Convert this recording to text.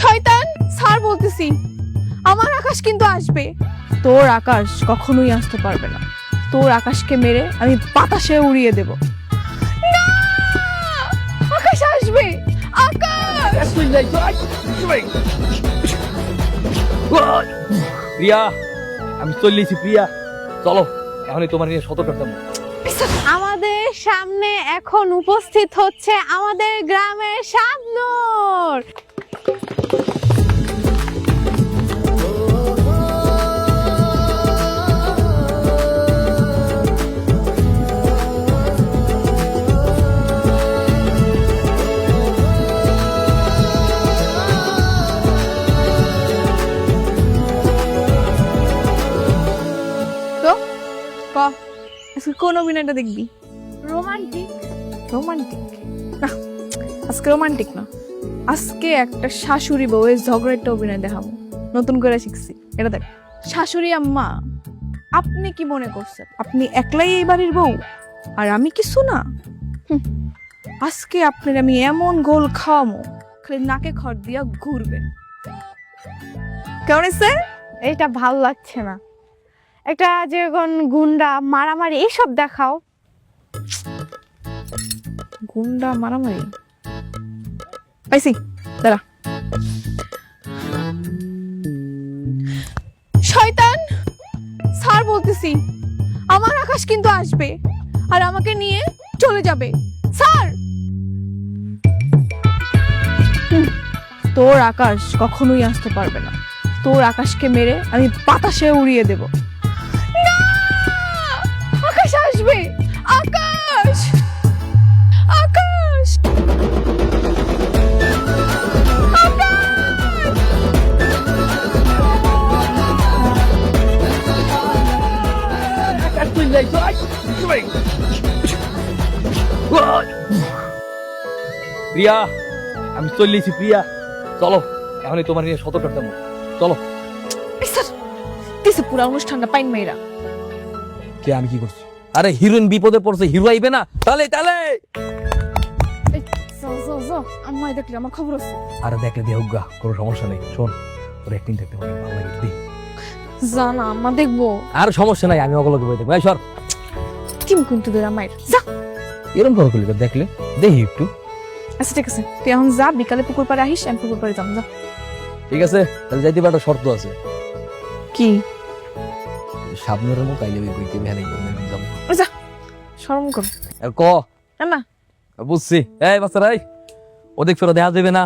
শয়তান, স্যার বলতেছি, আমার আকাশ কিন্তু আসবে। তোর আকাশ কখনোই আসতে পারবে না। তোর আকাশকে মেরে আমি বাতাসে উড়িয়ে দেব। না, আকাশ আসবে, আকাশ। প্রিয়া, আমি চলেছি। প্রিয়া চলো, এখনই তোমার নিয়ে সতর্ক থাকবো। আমাদের সামনে এখন উপস্থিত হচ্ছে আমাদের গ্রামের শাবনূর। তো ক, আজকে কোন অভিনয়টা দেখবি? রোমান্টিক। রোমান্টিক না, আজকে রোমান্টিক না, আজকে একটা শাশুড়ি বউয়ের ঝগড়াটা অভিনয় দেখাবো। নতুন করে শিখছি, এটা দেখ। শাশুড়ি আম্মা, আপনি কি মনে করছেন আপনি একলাই এই বাড়ির বউ আর আমি কিছু না? আজকে আপনার আমি এমন গোল খাওয়ামো, খালি নাকে খড় দিয়া ঘুরবেন। কেমন হয়েছে? এটা ভালো লাগছে না। একটা যেরকম গুন্ডা মারামারি এইসব দেখাও। গুন্ডা মারামারি পাইছি, দাঁড়া। শয়তান, স্যার বলতেছি, আমার আকাশ কিন্তু আসবে আর আমাকে নিয়ে চলে যাবে। স্যার, তোর আকাশ কখনোই আসতে পারবে না। তোর আকাশকে মেরে আমি বাতাসে উড়িয়ে দেব। না, আকাশ আসবে, আকাশ, আকাশ, প্রিয়া, আমি চলেছি। প্রিয়া চলো, এখনই তোমার নিয়ে সতর্ক থাকবো। চলো। দিছে পুরা অনুষ্ঠানটা পাইন মাইরা। কে, আমি কি করছি? আরে হিরোইন বিপদে পড়ছে, হিরো আইবে না? তাহলে তাহলে আম্মাই দেখলে আমার খবর আছে। আরে দেখলে দিয়ে হোক গা, কোনো সমস্যা নেই। শোন, তোর অ্যাক্টিং দেখতে অনেক ভালো লাগে। দি জানা আম্মা দেখবো। আর সমস্যা নাই, আমি অগলকে বই দেখবো। এই সর, কিম কিন্তু দূর মায়ের যা। এরকম ভাবে করলি দেখলে দেখি একটু। আচ্ছা ঠিক আছে, তুই এখন যা, বিকালে পুকুর পাড়ে আহিস, আমি পুকুর পাড়ে যাম। যা। ঠিক আছে, তাহলে যাইতে পারো, শর্ত আছে। কি? সাবনুরের মতো আইলে বইতে ভ্যানে যাবো। যা, শরম কর। ক না বুঝছি। এই বাচ্চারা, ওদিক ফেরো দেখা যাবে না।